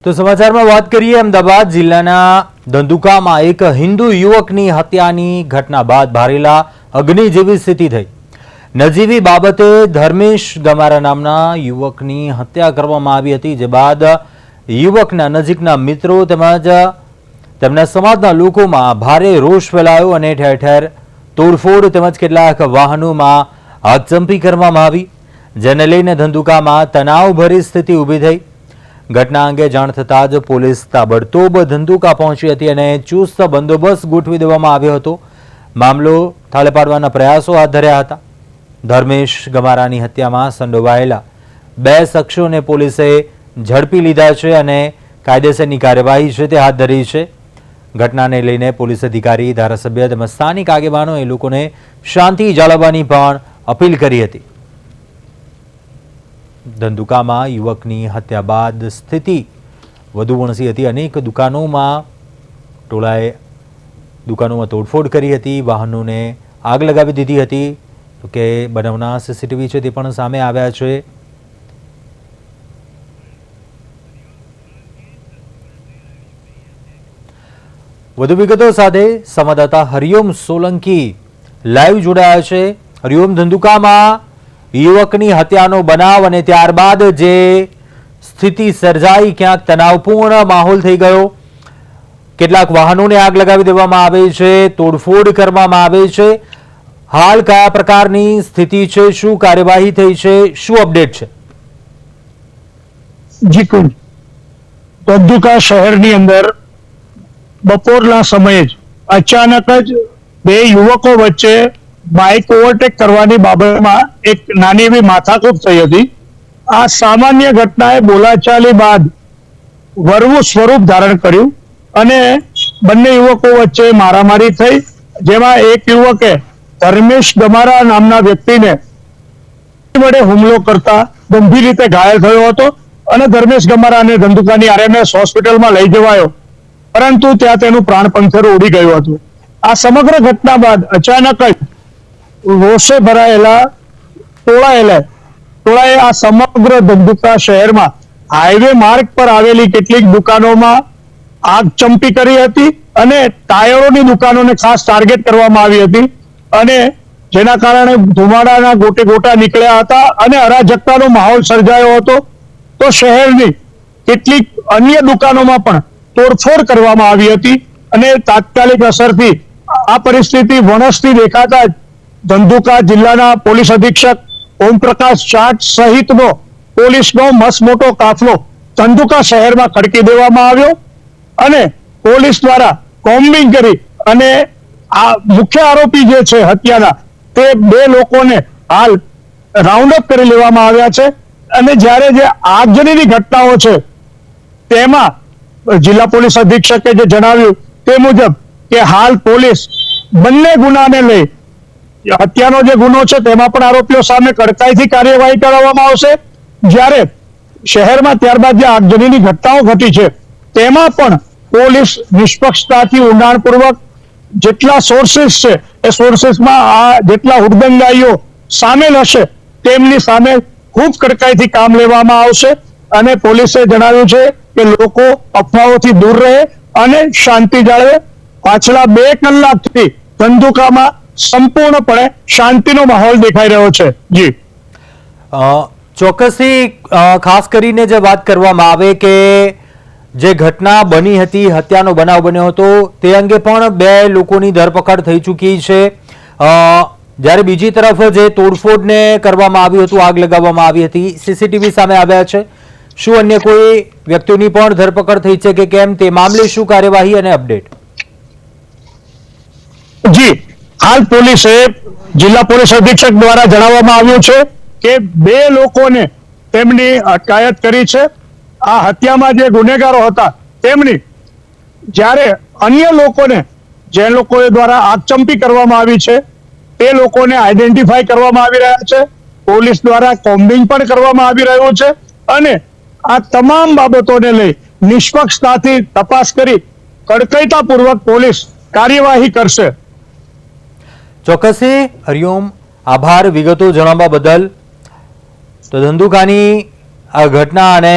તો સમાચારમાં વાત કરીએ અમદાવાદ જિલ્લાના ધંધુકામાં એક હિન્દુ યુવકની હત્યાની ઘટના બાદ ભારેલા અગ્નિ જેવી સ્થિતિ થઈ। નજીવી બાબતે ધર્મેશ ગમારા નામના યુવકની હત્યા કરવામાં આવી હતી, જે બાદ યુવકના નજીકના મિત્રો તેમજ તેમના સમાજના લોકોમાં ભારે રોષ ફેલાયો અને ઠેર ઠેર તોડફોડ તેમજ કેટલાક વાહનોમાં આગચંપી કરવામાં આવી, જેને લઈને ધંધુકામાં તણાવભરી સ્થિતિ ઊભી થઈ। ઘટના અંગે જાણ થતાં જ પોલીસ તાબડતોબ ધંધુકા પહોંચી હતી અને ચુસ્ત બંદોબસ્ત ગોઠવી દેવામાં આવ્યો હતો। મામલો થાળે પાડવાના પ્રયાસો હાથ ધર્યા હતા। ધર્મેશ ગમારાની હત્યામાં સંડોવાયેલા 2 શખ્સોને પોલીસે ઝડપી લીધા છે અને કાયદેસરની કાર્યવાહી છે તે હાથ ધરી છે। ઘટનાને લઈને પોલીસ અધિકારી, ધારાસભ્ય તેમજ સ્થાનિક આગેવાનોએ લોકોને શાંતિ જાળવવાની પણ અપીલ કરી હતી। ધંધુકામાં યુવકની હત્યા બાદ સ્થિતિ વધુ વણસી હતી। અનેક દુકાનોમાં ટોળાએ દુકાનોમાં તોડફોડ કરી હતી, વાહનોને આગ લગાવી દીધી હતી। તો કે બનાવના સીસીટીવી છે તે પણ સામે આવ્યા છે। વધુ વિગતો સાથે સંવાદદાતા હરિઓમ સોલંકી લાઈવ જોડાયા છે। હરિઓમ, ધંધુકામાં યુવકની હત્યાનો બનાવ અને ત્યારબાદ જે સ્થિતિ સર્જાઈ, ક્યાંક તણાવપૂર્ણ માહોલ થઈ ગયો, કેટલાક વાહનોને આગ લગાવી દેવામાં આવે છે, તોડફોડ કરવામાં આવે છે। હાલ કયા પ્રકારની સ્થિતિ છે, શું કાર્યવાહી થઈ છે, શું અપડેટ છે? જી કુલ ધંધુકા શહેરની અંદર બપોરના સમયે જ અચાનક જ 2 યુવકો વચ્ચે બાઇક ઓવરટેક કરવાની બાબતમાં એક નાની એવી માથાકૂટ થઈ હતી। આ સામાન્ય ઘટનાએ બોલાચાલી બાદ વરવું સ્વરૂપ ધારણ કર્યું અને બંને યુવકો વચ્ચે મારામારી થઈ, જેમાં એક યુવકે ધર્મેશ ગમારા નામના વ્યક્તિને વડે હુમલો કરતા ગંભીર રીતે ઘાયલ થયો હતો અને ધર્મેશ ગમારાને ધંધુકાની આરએમએસ હોસ્પિટલમાં લઈ જવાયો, પરંતુ ત્યાં તેનું પ્રાણ પંખેરું ઉડી ગયું હતું। આ સમગ્ર ઘટના બાદ અચાનક જ રોષે ભરાયેલા ટોળાએ આ સમગ્ર ધંધુકા શહેરમાં હાઈવે માર્ગ પર આવેલી કેટલીક દુકાનોમાં આગચંપી કરી હતી અને ટાયરોની દુકાનોને ખાસ ટાર્ગેટ કરવામાં આવી હતી અને જેના કારણે ધુમાડાના ગોટે ગોટા નીકળ્યા હતા અને અરાજકતાનો માહોલ સર્જાયો હતો। તો શહેરની કેટલીક અન્ય દુકાનોમાં પણ તોડફોડ કરવામાં આવી હતી અને તાત્કાલિક અસરથી આ પરિસ્થિતિ વણસતી દેખાતા જ ધંધુકા જિલ્લાના પોલીસ અધિક્ષક ઓમપ્રકાશ ચાટ સહિતનો પોલીસનો મસમોટો કાફલો ધંધુકા શહેરમાં ખડકી દેવામાં આવ્યો અને પોલીસ દ્વારા કોમ્બિંગ કરી અને આ મુખ્ય આરોપી જે છે હત્યાના, તે 2 લોકોને હાલ રાઉન્ડ અપ કરી લેવામાં આવ્યા છે અને જ્યારે જે આગજનીની ઘટનાઓ છે તેમાં જિલ્લા પોલીસ અધિક્ષકે જે જણાવ્યું તે મુજબ કે હાલ પોલીસ બંને ગુનાને લઈ, હત્યાનો જે ગુનો છે તેમાં પણ આરોપીઓ સામે કડકાઈથી કાર્યવાહી કરવામાં આવશે, જ્યારે શહેરમાં ત્યારબાદ જે આગજનીની ઘટનાઓ ઘટી છે તેમાં પણ પોલીસ નિષ્પક્ષતાથી ઊંડાણપૂર્વક જેટલા સોર્સિસ છે એ સોર્સિસમાં આ જેટલા હુડદંગાઈઓ સામેલ હશે તેમની સામે ખૂબ કડકાઈથી કામ લેવામાં આવશે અને પોલીસે જણાવ્યું છે કે લોકો અફવાઓથી દૂર રહે અને શાંતિ જાળવે। પાછલા 2 કલાકથી ધંધુકામાં સંપૂર્ણપણે શાંતિનો માહોલ દેખાઈ રહ્યો છે। જી ચોક્કસથી ખાસ કરીને જે વાત કરવામાં આવે કે જે ઘટના બની હતી, હત્યાનો બનાવ બન્યો હતો, તે અંગે પણ 2 લોકોની ધરપકડ થઈ ચૂકી છે, જ્યારે બીજી તરફ જે તોડફોડને કરવામાં આવ્યું હતું, આગ લગાવવામાં આવી હતી, સીસીટીવી સામે આવ્યા છે। શું અન્ય કોઈ વ્યક્તિઓની પણ ધરપકડ થઈ છે કે કેમ, તે મામલે શું કાર્યવાહી અને અપડેટ? જી, હાલ પોલીસે જિલ્લા પોલીસ અધિક્ષક દ્વારા જણાવવામાં આવ્યું છે કે 2 લોકોને તેમની અટકાયત કરી છે। આ હત્યામાં જે ગુનેગારો હતા તેમની, જ્યારે અન્ય લોકોને જે લોકો દ્વારા આગચંપી કરવામાં આવી છે તે લોકોને આઈડેન્ટિફાઈ કરવામાં આવી રહ્યા છે। પોલીસ દ્વારા કોમ્બિંગ પણ કરવામાં આવી રહ્યું છે અને આ તમામ બાબતોને લઈ નિષ્પક્ષતાથી તપાસ કરી કડકાઈતાપૂર્વક પોલીસ કાર્યવાહી કરશે। ચોક્કસથી હરિઓમ, આભાર વિગતો જણાવવા બદલ। તો ધંધુકાની આ ઘટના અને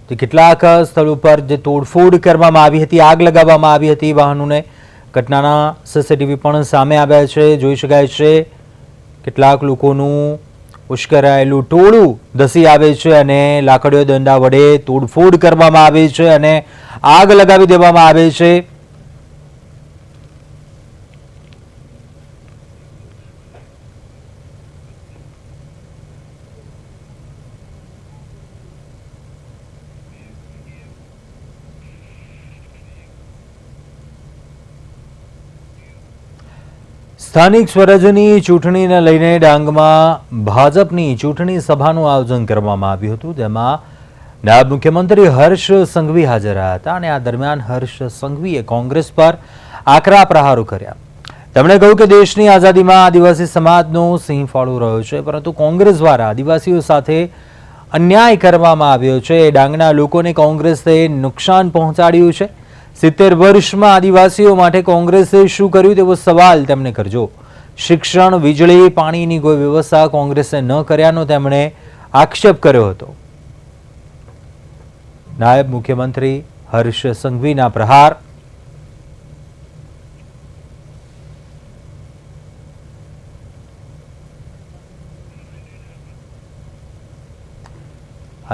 તો કેટલાક સ્થળો પર જે તોડફોડ કરવામાં આવી હતી, આગ લગાવવામાં આવી હતી વાહનોને, ઘટનાના સીસીટીવી પણ સામે આવ્યા છે. જોઈ શકાય છે કેટલાક લોકોનું ઉશ્કેરાયેલું ટોળું ધસી આવે છે અને લાકડીઓ દંડા વડે તોડફોડ કરવામાં આવે છે અને આગ લગાવી દેવામાં આવે છે. સ્થાનિક સ્વરાજ્યની ચૂંટણીને લઈને ડાંગમાં ભાજપની ચૂંટણી સભાનું આયોજન કરવામાં આવ્યું હતું, જેમાં નાયબ મુખ્યમંત્રી હર્ષ સંઘવી હાજર રહ્યા હતા અને આ દરમિયાન હર્ષ સંઘવીએ કોંગ્રેસ પર આકરા પ્રહારો કર્યા. તેમણે કહ્યું કે દેશની આઝાદીમાં આદિવાસી સમાજનો સિંહ ફાળો રહ્યો છે, પરંતુ કોંગ્રેસ દ્વારા આદિવાસીઓ સાથે અન્યાય કરવામાં આવ્યો છે. ડાંગના લોકોને કોંગ્રેસે નુકસાન પહોંચાડ્યું છે. 70 વર્ષમાં આદિવાસીઓ માટે કોંગ્રેસે શું કર્યું તેવો સવાલ તેમણે કરજો. શિક્ષણ, વીજળી, પાણીની કોઈ વ્યવસ્થા કોંગ્રેસે ન કર્યાનો તેમણે આક્ષેપ કર્યો હતો. નાયબ મુખ્યમંત્રી હર્ષ સંઘવીના પ્રહાર.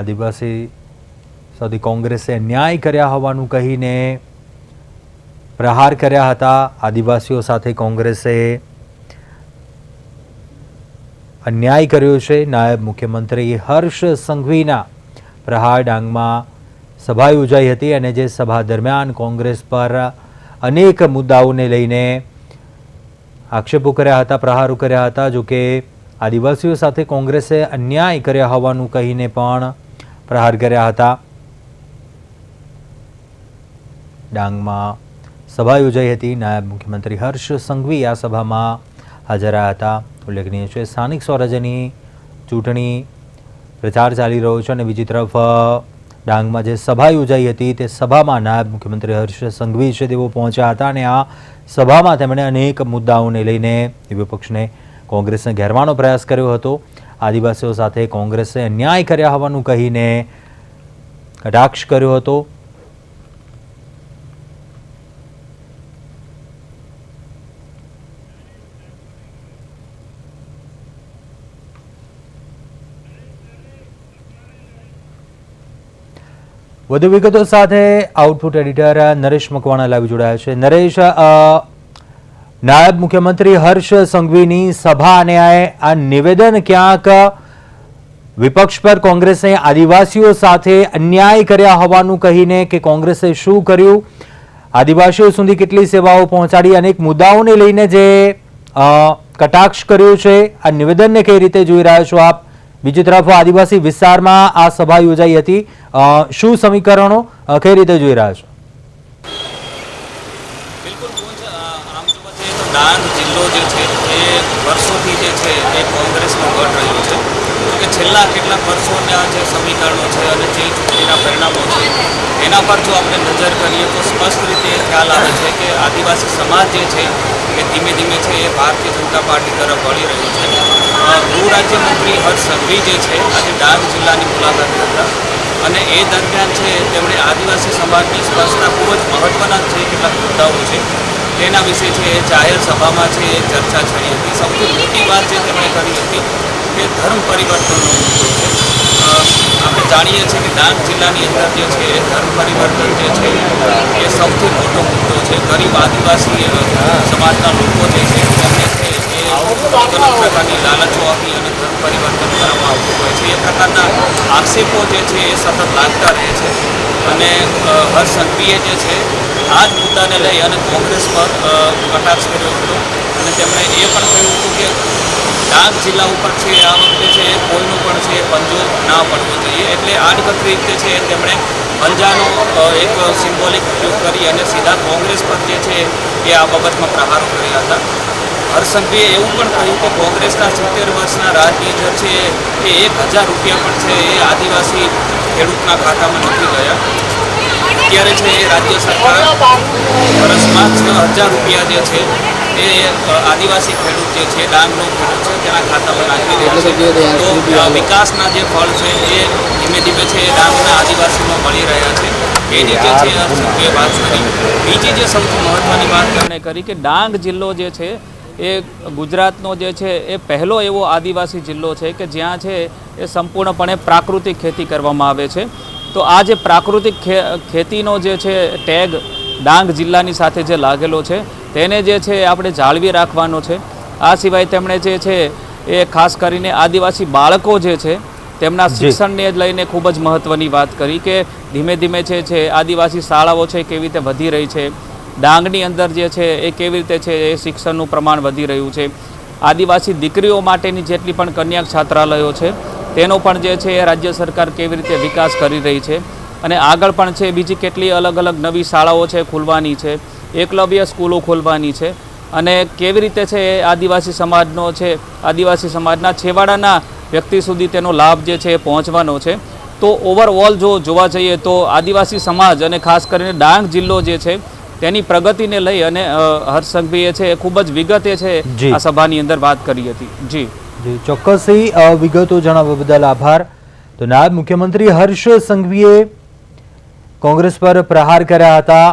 આદિવાસી સાથે કોંગ્રેસે ન્યાય કર્યા હોવાનું કહીને પ્રહાર કર્યા હતા. આદિવાસીઓ સાથે કોંગ્રેસે અન્યાય કર્યો છે. નાયબ મુખ્યમંત્રી હર્ષ સંઘવીના પ્રહાર. ડાંગમાં સભા યોજાઈ હતી અને જે સભા દરમિયાન કોંગ્રેસ પર અનેક મુદ્દાઓને લઈને આક્ષેપો કર્યા હતા, પ્રહારો કર્યા હતા. જોકે આદિવાસીઓ સાથે કોંગ્રેસે અન્યાય કર્યા હોવાનું કહીને પણ પ્રહાર કર્યા હતા. ડાંગમાં સભા યોજાઈ હતી. નાયબ મુખ્યમંત્રી હર્ષ સંઘવી આ સભામાં હાજર રહ્યા હતા. ઉલ્લેખનીય છે સ્થાનિક સ્વરાજ્યની ચૂંટણી પ્રચાર ચાલી રહ્યો છે અને બીજી તરફ ડાંગમાં જે સભા યોજાઈ હતી તે સભામાં નાયબ મુખ્યમંત્રી હર્ષ સંઘવી છે તેઓ પહોંચ્યા હતા અને આ સભામાં તેમણે અનેક મુદ્દાઓને લઈને વિપક્ષને, કોંગ્રેસને ઘેરવાનો પ્રયાસ કર્યો હતો. આદિવાસીઓ સાથે કોંગ્રેસે અન્યાય કર્યા હોવાનું કહીને કટાક્ષ કર્યો હતો. વધુ વિગતો સાથે આઉટપુટ એડિટર નરેશ મકવાણા લાવી જોડાયા છે. નરેશ, નાયબ મુખ્યમંત્રી હર્ષ સંઘવીની સભા અને આ નિવેદન ક્યાંક વિપક્ષ પર કોંગ્રેસે આદિવાસીઓ સાથે અન્યાય કર્યા હોવાનું કહીને કે કોંગ્રેસે શું કર્યું, આદિવાસીઓ સુધી કેટલી સેવાઓ પહોંચાડી, અનેક મુદ્દાઓને લઈને જે કટાક્ષ કર્યો છે, આ નિવેદનને કઈ રીતે જોઈ રહ્યા છો આપ? બીજી તરફ આદિવાસી વિસ્તારમાં આ સભા યોજાઈ હતી, શું સમીકરણો કઈ રીતે જોઈ રહ્યા છો? બિલકુલ આમ જોવા જઈએ તો ડાંગ જિલ્લો જે છે એ વર્ષોથી જે છે એ કોંગ્રેસનો ગઢ રહ્યો છે. કે છેલ્લા કેટલાક વર્ષોના જે સમીકરણો છે અને જે ચૂંટણીના પરિણામો છે એના પર જો આપણે નજર કરીએ તો સ્પષ્ટ રીતે ખ્યાલ આવે છે કે આદિવાસી સમાજ જે છે એ ધીમે ધીમે છે એ ભારતીય જનતા પાર્ટી તરફ વળી રહ્યો છે. ગૃહ રાજ્યમંત્રી હર્ષ સંઘવી જે છે આજે ડાંગ જિલ્લાની મુલાકાતે હતા અને એ દરમિયાન છે તેમણે આદિવાસી સમાજની સ્પર્શના ખૂબ જ મહત્ત્વના છે કેટલાક મુદ્દાઓ છે તેના વિશે છે એ જાહેર સભામાં છે એ ચર્ચા થઈ હતી. સૌથી મોટી વાત જે તેમણે કરી હતી કે ધર્મ પરિવર્તનનો મુદ્દો છે. આપણે જાણીએ છીએ કે ડાંગ જિલ્લાની અંદર જે છે એ ધર્મ પરિવર્તન જે છે એ સૌથી મોટો મુદ્દો છે. ગરીબ આદિવાસી સમાજના લોકો જે છે તેમને છે એ અલગ પ્રકારની લાલચો આપી અને ધર્મ પરિવર્તન કરવામાં આવતું હોય છે. એ પ્રકારના આક્ષેપો જે છે એ સતત લાગતા રહે છે અને હર્ષ સંઘવીએ જે છે આ જ મુદ્દાને લઈ અને કોંગ્રેસ પર કટાક્ષ કર્યો હતો અને તેમણે એ પણ કહ્યું હતું કે ડાંગ જિલ્લા ઉપર છે આ વખતે છે કોઈનો પણ છે પંજો ના પડવો જોઈએ. એટલે આડકતરી રીતે છે તેમણે પંજાનો એક સિમ્બોલિક ઉપયોગ કરી અને સીધા કોંગ્રેસ પર જે છે એ આ બાબતમાં પ્રહારો કર્યા હતા. હર્ષ સંઘવીએ એવું પણ કહ્યું કે કોંગ્રેસના 70 વર્ષના રાજની અંદર છે એ 1000 રૂપિયા પણ છે એ આદિવાસી ખેડૂતના ખાતામાં નથી ગયા. અત્યારે છે એ રાજ્ય સરકાર વર્ષમાં 6000 રૂપિયા જે છે એ આદિવાસી ખેડૂત જે છે, ડાંગનો ખેડૂત છે, તેના ખાતામાં નાખી રહ્યા છે. તો વિકાસના જે ફળ છે એ ધીમે ધીમે છે એ ડાંગના આદિવાસીમાં મળી રહ્યા છે. એની જે છે હર્ષસંઘવીએ વાત કરી. બીજી જે સૌથી મહત્વની વાત તેમણે કરી કે ડાંગ જિલ્લો જે છે એ ગુજરાતનો જે છે એ પહેલો એવો આદિવાસી જિલ્લો છે કે જ્યાં છે એ સંપૂર્ણપણે પ્રાકૃતિક ખેતી કરવામાં આવે છે. તો આ જે પ્રાકૃતિક ખેતીનો જે છે ટેગ ડાંગ જિલ્લાની સાથે જે લાગેલો છે તેને જે છે આપણે જાળવી રાખવાનો છે. આ સિવાય તેમણે જે છે એ ખાસ કરીને આદિવાસી બાળકો જે છે તેમના શિક્ષણને લઈને ખૂબ જ મહત્ત્વની વાત કરી કે ધીમે ધીમે છે આદિવાસી શાળાઓ છે કેવી રીતે વધી રહી છે, ડાંગની અંદર જે છે એ કેવી રીતે છે એ શિક્ષણનું પ્રમાણ વધી રહ્યું છે. આદિવાસી દીકરીઓ માટેની જેટલી પણ કન્યા છાત્રાલયો છે તેનો પણ જે છે એ રાજ્ય સરકાર કેવી રીતે વિકાસ કરી રહી છે અને આગળ પણ છે બીજી કેટલી અલગ અલગ નવી શાળાઓ છે ખોલવાની છે, એકલવ્ય સ્કૂલો ખોલવાની છે અને કેવી રીતે છે એ આદિવાસી સમાજનો છે આદિવાસી સમાજના છેવાડાના વ્યક્તિ સુધી તેનો લાભ જે છે એ પહોંચવાનો છે. તો ઓવરઓલ જો જોવા જઈએ તો આદિવાસી સમાજ અને ખાસ કરીને ડાંગ જિલ્લો જે છે તેની પ્રગતિને લઈ અને હર્ષસંઘવીએ છે ખૂબ જ વિગતે છે આ સભાની અંદર વાત કરી હતી. જી ચોક્કસ વિગતો જણાવવા બદલ આભાર. તો નાયબ મુખ્યમંત્રી હર્ષ સંઘવીએ કોંગ્રેસ પર પ્રહાર કર્યા હતા.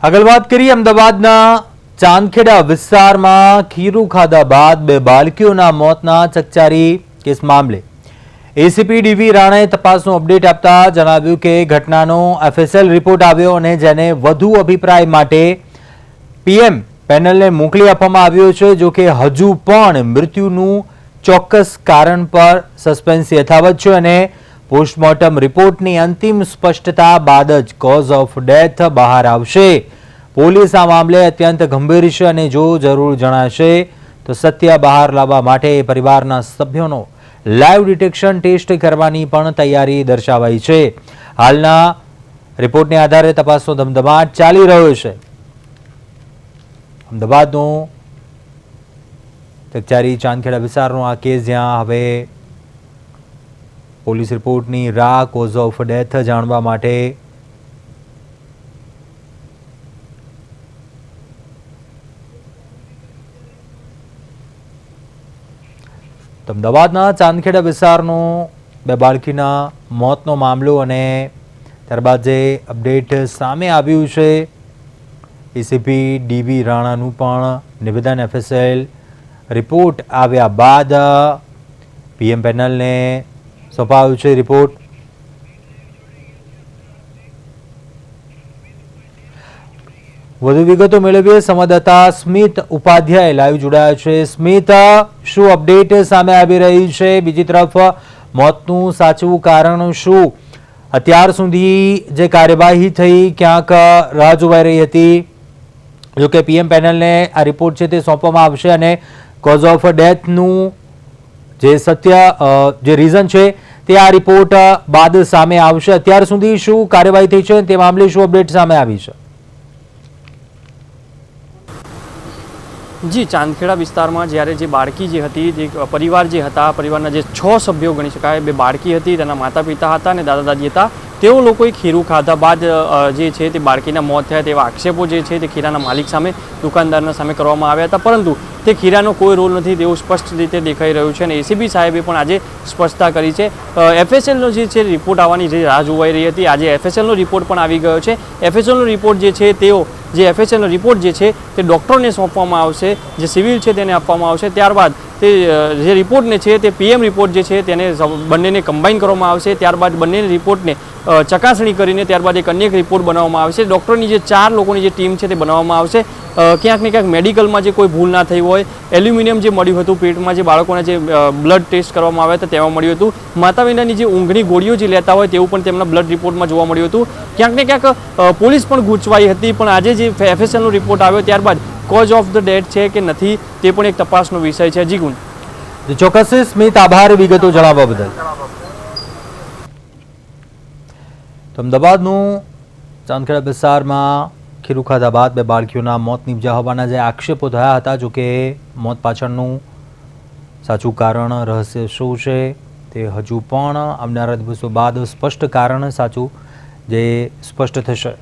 આગળ વાત કરીએ અમદાવાદના ચાંદખેડા વિસ્તારમાં ખીરું ખાધા બાદ 2 બાળકીઓના મોતના ચકચારી કેસ મામલે એસીપી ડીવી રાણાએ તપાસનો અપડેટ આપતા જણાવ્યું કે ઘટનાનો એફએસએલ રિપોર્ટ આવ્યો અને જેને વધુ અભિપ્રાય માટે પીએમ પેનલને મોકલી આપવામાં આવ્યો છે. જો કે હજુ પણ મૃત્યુનું ચોક્કસ કારણ પર સસ્પેન્સ યથાવત છે અને પોસ્ટમોર્ટમ રિપોર્ટની અંતિમ સ્પષ્ટતા બાદ જ કોઝ ઓફ ડેથ બહાર આવશે. પોલીસ આ મામલે અત્યંત ગંભીર છે અને જો જરૂર જણાશે તો સત્ય બહાર લાવવા માટે પરિવારના સભ્યોનો લાઈવ ડિટેક્શન ટેસ્ટ કરવાની પણ તૈયારી દર્શાવાઈ છે. હાલના રિપોર્ટને આધારે તપાસનો ધમધમાટ ચાલી રહ્યો છે. અમદાવાદનો ચકચારી ચાંદખેડા વિસ્તારનો આ કેસ જ્યાં હવે પોલીસ રિપોર્ટની રાહ, કોઝ ઓફ ડેથ જાણવા માટે અમદાવાદના ચાંદખેડા વિસ્તારનો 2 બાળકીના મોતનો મામલો અને ત્યારબાદ જે અપડેટ સામે આવ્યું છે એસીપી ડીવી રાણાનું પણ નિવેદન એફએસએલ રિપોર્ટ આવ્યા બાદ પીએમ પેનલને સોંપાયું છે રિપોર્ટ. વધુ વિગતો મેળવીએ સંવાદદાતા સ્મિત ઉપાધ્યાય લાઈવ જોડાયા છે. સ્મિત, શું અપડેટ સામે આવી રહી છે? બીજી તરફ મોતનું સાચું કારણ શું? અત્યાર સુધી જે કાર્યવાહી થઈ ક્યાંક રાહ જોવાઈ રહી હતી, જોકે પીએમ પેનલને આ રિપોર્ટ છે તે સોંપવામાં આવશે અને કોઝ ઓફ ડેથનું જે સત્ય જે રીઝન છે તે આ રિપોર્ટ બાદ સામે આવશે. અત્યાર સુધી શું કાર્યવાહી થઈ છે તે મામલે શું અપડેટ સામે આવી છે? જી, ચાંદખેડા વિસ્તારમાં જ્યારે જે બાળકી જે હતી, જે પરિવાર જે હતા, પરિવારના જે 6 સભ્યો ગણી શકાય, 2 બાળકી હતી, તેના માતા પિતા હતા અને દાદા દાદી હતા, તેઓ લોકોએ ખીરું ખાધા બાદ જે છે તે બાળકીના મોત થયા તેવા આક્ષેપો જે છે તે ખીરાના માલિક સામે, દુકાનદારના સામે કરવામાં આવ્યા હતા. પરંતુ તે ખીરાનો કોઈ રોલ નથી તેવું સ્પષ્ટ રીતે દેખાઈ રહ્યું છે અને એસીબી સાહેબે પણ આજે સ્પષ્ટતા કરી છે. એફએસએલનો જે છે રિપોર્ટ આવવાની જે રાહ જોવાઈ રહી હતી, આજે એફએસએલનો રિપોર્ટ પણ આવી ગયો છે. એફએસએલનો રિપોર્ટ જે છે તેઓ જે એફએસએલનો રિપોર્ટ જે છે તે ડૉક્ટરને સોંપવામાં આવશે, જે સિવિલ છે તેને આપવામાં આવશે. ત્યારબાદ તે જે રિપોર્ટને છે તે પીએમ રિપોર્ટ જે છે તેને બંનેને કમ્બાઈન કરવામાં આવશે. ત્યારબાદ બંને રિપોર્ટને ચકાસણી કરીને ત્યારબાદ એક અન્ય રિપોર્ટ બનાવવામાં આવશે. ડૉક્ટરની જે 4 લોકોની જે ટીમ છે તે બનાવવામાં આવશે. ક્યાંક ને ક્યાંક મેડિકલમાં જે કોઈ ભૂલ ના થઈ હોય, એલ્યુમિનિયમ જે મળ્યું હતું પેટમાં, જે બાળકોને જે બ્લડ ટેસ્ટ કરવામાં આવ્યા હતા તેમાં મળ્યું હતું, માતા પિતાની જે ઊંઘની ગોળીઓ જે લેતા હોય તેવું પણ તેમના બ્લડ રિપોર્ટમાં જોવા મળ્યું હતું. ક્યાંક ને ક્યાંક પોલીસ પણ ગૂંચવાઈ હતી. પણ આજે જે એફએસએલનો રિપોર્ટ આવ્યો ત્યારબાદ કોઝ ઓફ ધ ડેથ છે કે નથી તે પણ એક તપાસનો વિષય છે. જી ગુણ. ચોક્કસ સ્મિત, આભાર વિગતો જણાવવા બદલ. અમદાવાદનું ચાંદખેડા વિસ્તારમાં ખીરું ખાધા બાદ બે બાળકીઓના મોત નીપજ્યા હોવાના જે આક્ષેપો થયા હતા, જો કે મોત પાછળનું સાચું કારણ રહસ્ય શું છે તે હજુ પણ આવનારા દિવસો બાદ સ્પષ્ટ કારણ સાચું જે સ્પષ્ટ થશે.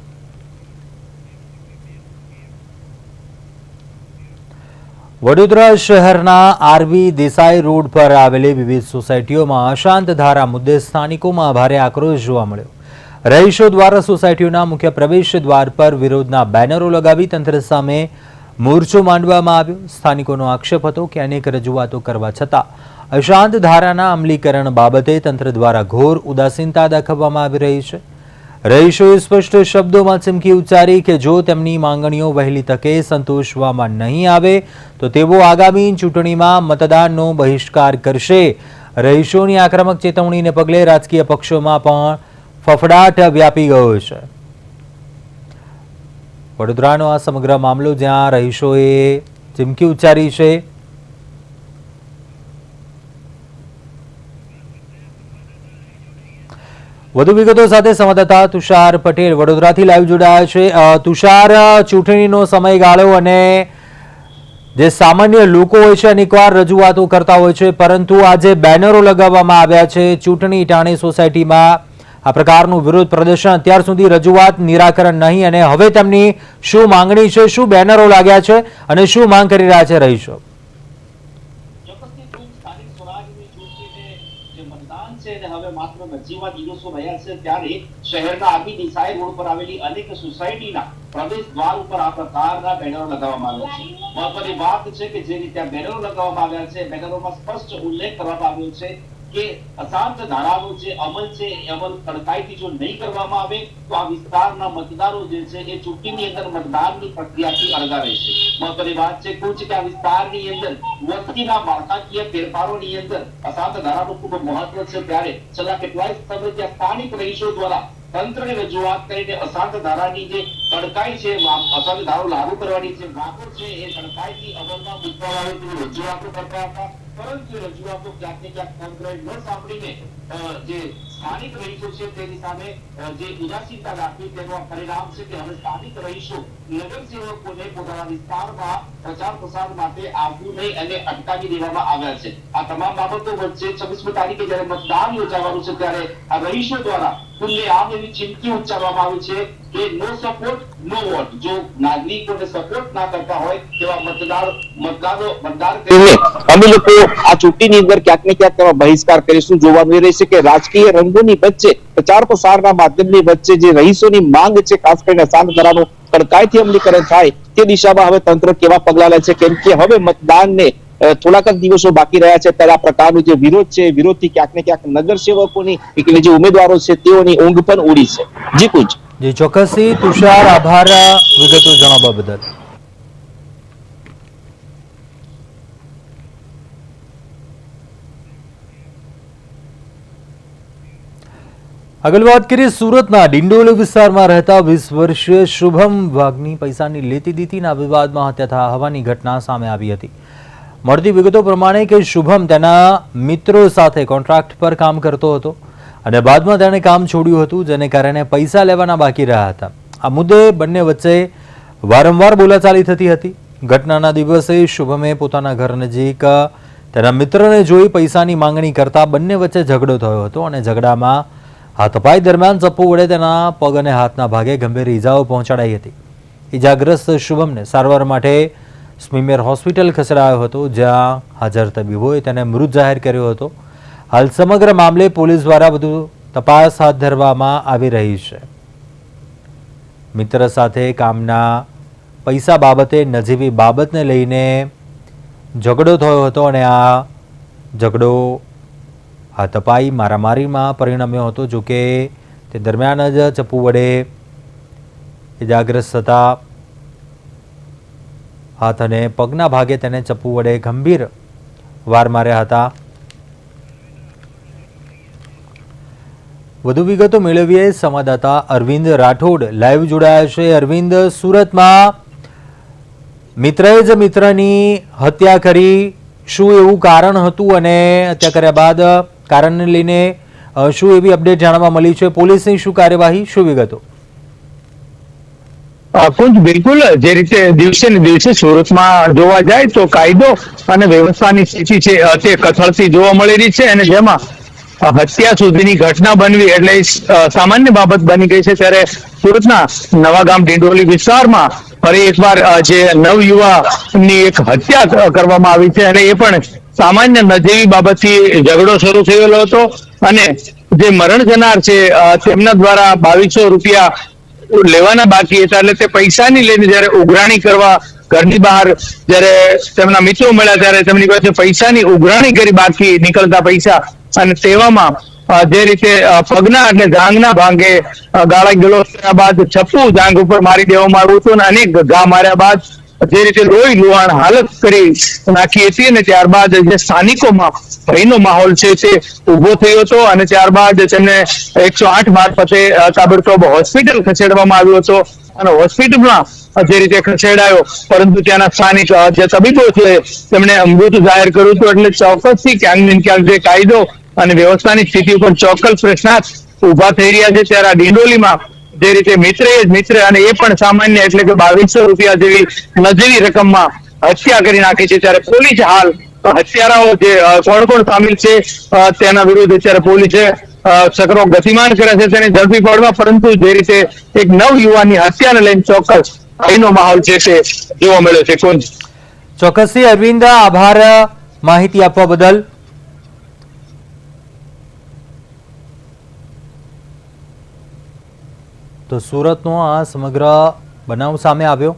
વડોદરા શહેરના આરવી દેસાઈ રોડ પર આવેલી વિવિધ સોસાયટીઓમાં અશાંત ધારા મુદ્દે સ્થાનિકોમાં ભારે આક્રોશ જોવા મળ્યો. રહીશો દ્વારા સોસાયટીઓના મુખ્ય પ્રવેશ દ્વાર પર વિરોધના બેનરો લગાવી તંત્ર સામે મોરચો માંડવામાં આવ્યો. સ્થાનિકોનો આક્ષેપ હતો કે અનેક રજૂઆતો કરવા છતાં અશાંત ધારાના અમલીકરણ બાબતે તંત્ર દ્વારા ઘોર ઉદાસીનતા દાખવવામાં આવી રહી છે. રહીશોએ સ્પષ્ટ શબ્દોમાં ચીમકી ઉચ્ચારી કે જો તેમની માંગણીઓ વહેલી તકે સંતોષવામાં નહીં આવે તો તેઓ આગામી ચૂંટણીમાં મતદાનનો બહિષ્કાર કરશે. રહીશોની આક્રમક ચેતવણીને પગલે રાજકીય પક્ષોમાં પણ ફફડાટ વ્યાપી ગયો છે. વડોદરાનો આ સમગ્ર મામલો જ્યાં રહીશોએ ચીમકી ઉચ્ચારી છે. વધુ વિગતો સાથે સંવાદદાતા તુષાર પટેલ વડોદરાથી લાઈવ જોડાયા છે. તુષાર, ચૂંટણીનો સમયગાળો અને જે સામાન્ય લોકો હોય છે અનેકવાર રજૂઆતો કરતા હોય છે, પરંતુ આ જે બેનરો લગાવવામાં આવ્યા છે ચૂંટણી ટાણે સોસાયટીમાં, આ પ્રકારનું વિરોધ પ્રદર્શન, અત્યાર સુધી રજૂઆત નિરાકરણ નહીં, અને હવે તેમની શું માંગણી છે, શું બેનરો લાગ્યા છે અને શું માંગ કરી રહ્યા છે રહીશો? હવે માત્ર નજીવા દિવસો રહ્યા છે ત્યારે શહેરના આરવી દેસાઈ રોડ પર આવેલી અનેક સોસાયટીના પ્રવેશ દ્વાર ઉપર આ પ્રકારના બેનરો લગાવવામાં આવ્યા છે. મહત્વની વાત છે કે જે રીતે બેનરો લગાવવામાં આવ્યા છે, બેનરોમાં સ્પષ્ટ ઉલ્લેખ કરવામાં આવ્યો છે કે અશાંત ધારાનો જે અમલ છે એ અમલ કડકાઈથી જો નહીં કરવામાં આવે તો આ વિસ્તારના મતદારો જે છે એ ચૂંટણીની અંદર મતદાનની પ્રક્રિયાથી અળગા રહેશે. મહત્વની વાત છે કે આ વિસ્તારની અંદર વસ્તીના માળખાકીય ફેરફારોની અંદર અશાંત ધારાનું ખૂબ મહત્વ છે. ત્યારે છેલ્લા કેટલાય સમયથી ત્યાં સ્થાનિક રહીશો દ્વારા તંત્રને રજૂઆત કરીને અશાંત ધારાની જે કડકાઈ છે, અશાંત ધારો લાગુ કરવાની જે માંગો છે એ કડકાઈથી અમલમાં મૂકવામાં આવે તેવી રજૂઆતો કરતા હતા. પરંતુ રજૂઆતો ક્યાંક ને ક્યાંક તંત્રએ ન સાંભળીને જે સ્થાનિક રહીશો છે તેની સામે જે ઉદાસીનતા દાખવી તેનું આ પરિણામ છે કે હવે સ્થાનિક રહીશો નગરસેવકોને પોતાના વિસ્તારમાં પ્રચાર પ્રસાર માટે આવવું નહીં અને અટકાવી દેવામાં આવ્યા છે. આ તમામ બાબતો વચ્ચે 26મી તારીખે જ્યારે મતદાન યોજાવાનું છે ત્યારે આ રહીશો દ્વારા ખુલ્લેઆમ એવી ચીમકી ઉચ્ચારવામાં આવી છે કે નો સપોર્ટ નો વોટ. જો નાગરિકોને સપોર્ટ ના કરતા હોય તેવા મતદાર કરીને અમે લોકો આ ચૂંટણીની અંદર ક્યાંક ને ક્યાંક તેમાં બહિષ્કાર કરીશું. જોવાનું એ રહેશે કે રાજકીય રંગોની વચ્ચે પ્રચાર પ્રસારના માધ્યમની વચ્ચે જે રહીશોની માંગ છે, ખાસ કરીને શાંત ધારાનું કડકાઈથી અમલીકરણ થાય તે દિશામાં હવે તંત્ર કેવા પગલા લે છે, કેમ કે હવે મતદાનને થોડાક જ દિવસો બાકી રહ્યા છે ત્યારે આ પ્રકારનું જે વિરોધ છે, વિરોધથી ક્યાંક ને ક્યાંક નગરસેવકોની જે ઉમેદવારો છે તેઓની ઊંઘ પણ ઉડી છે. જી કુંજ. જી ચોક્કસથી તુષાર, આભાર વિગતો જણાવવા બદલ. આગળ વાત કરીએ સુરતના ડિંડોલી વિસ્તારમાં રહેતા 20 વર્ષીય શુભમ વાઘની પૈસાની લેતી દીતીના વિવાદમાં હત્યા હોવાની ઘટના સામે આવી હતી. મળતી વિગતો પ્રમાણે કે શુભમ તેના મિત્રો સાથે કોન્ટ્રાક્ટ પર કામ કરતો હતો અને બાદમાં તેણે કામ છોડ્યું હતું, જેને કારણે પૈસા લેવાના બાકી રહ્યા હતા. આ મુદ્દે બંને વચ્ચે વારંવાર બોલાચાલી થતી હતી. ઘટનાના દિવસે શુભમે પોતાના ઘર નજીક તેના મિત્રને જોઈ પૈસાની માંગણી કરતા બંને વચ્ચે ઝઘડો થયો હતો અને ઝઘડામાં હાથપાઈ દરમિયાન ચપ્પુ વડે તેના પગ અને હાથના ભાગે ગંભીર ઈજાઓ પહોંચાડાઈ હતી. ઈજાગ્રસ્ત શુભમને સારવાર માટે સ્મીમેર હોસ્પિટલ ખસેડાયો હતો, જ્યાં હાજર તબીબોએ તેને મૃત જાહેર કર્યો હતો. હાલ સમગ્ર મામલે પોલીસ દ્વારા વધુ તપાસ હાથ ધરવામાં આવી રહી છે. મિત્ર સાથે કામના પૈસા બાબતે નજીવી બાબતને લઈને ઝઘડો થયો હતો અને આ ઝઘડો હાથપાઈ મારામારીમાં પરિણમ્યો હતો. જોકે તે દરમિયાન જ ચપ્પુ વડે ઇજાગ્રસ્ત થતા હાથ અને પગના ભાગે તેને ચપ્પુ વડે ગંભીર વાર માર્યા હતા. વધુ વિગતો મેળવીએ સંવાદદાતા અરવિંદ રાઠોડ લાઈવ જોડાયા છે. અરવિંદ, સુરતમાં મિત્રએ જ મિત્રની હત્યા કરી, શું એવું કારણ હતું અને હત્યા કર્યા બાદ કારણને લઈને શું એવી અપડેટ જાણવા મળી છે? પોલીસની શું કાર્યવાહી, શું વિગતો? કુંજ બિલકુલ જે રીતે દિવસે ને દિવસે સુરતમાં જોવા જાય તો કાયદો અને વ્યવસ્થાની સ્થિતિ છે તે કથળતી જોવા મળી રહી છે, અને જેમાં હત્યા સુધીની ઘટના બનવી એટલે સામાન્ય બાબત બની ગઈ છે. ત્યારે સુરતના નવાગામ ડિંડોલી વિસ્તારમાં ફરી એકવાર જે નવયુવાની એક હત્યા કરવામાં આવી છે, અને એ પણ સામાન્ય નજીવી બાબતથી ઝઘડો શરૂ થયેલો હતો, અને જે મરણ જનાર છે તેમના દ્વારા 2200 રૂપિયા લેવાના બાકી હતા. એટલે તે પૈસાની લઈને જયારે ઉઘરાણી કરવા ઘરની બહાર જયારે તેમના મિત્રો મળ્યા ત્યારે તેમની પાસે પૈસાની ઉઘરાણી કરી બાકી નીકળતા પૈસા, અને તેવામાં જે રીતે પગના એટલે જાંઘના ભાંગે ગાળા ગલોચ કર્યા બાદ છપ્પુ જાંઘ ઉપર મારી દેવામાં આવ્યું હતું, અને અનેક ઘા માર્યા બાદ જે રીતે લોહી લુહાણ હાલત કરી નાખી હતી, અને ત્યારબાદ જે સ્થાનિકોમાં ભયનો માહોલ છે તે ઉભો થયો હતો, અને ત્યારબાદ તેમને 108 મારફતે તાબડતોબ હોસ્પિટલ ખસેડવામાં આવ્યો હતો, અને હોસ્પિટલમાં જે રીતે ખસેડાયો, પરંતુ ત્યાંના સ્થાનિક જે તબીબો છે તેમણે મૃત જાહેર કર્યું હતું. એટલે ચોક્કસથી ક્યાંક ને ક્યાંક જે કાયદો અને વ્યવસ્થાની સ્થિતિ ઉપર ચોક્કસ પ્રશ્નાર્થ ઉભા થઈ રહ્યા છે. ત્યારે આ ડિંડોલીમાં જે રીતે મિત્ર અને એ પણ સામાન્ય એટલે કે 2200 રૂપિયા જેવી નજીવી રકમમાં હત્યા કરી નાખી છે. ત્યારે પોલીસ હાલ હત્યારાઓ જે કોણ સામેલ છે તેના વિરુદ્ધ અત્યારે પોલીસે ચક્રો ગતિમાન કર્યા છે તેને ઝડપી પાડવા, પરંતુ જે રીતે એક નવ યુવાનની હત્યાને લઈને ચોક્કસ ભયનો માહોલ છે તે જોવા મળ્યો છે. કુંજ, ચોક્કસથી અરવિંદ, આભાર માહિતી આપવા બદલ. તો સુરતનો આ સમગ્ર બનાવ સામે આવ્યો.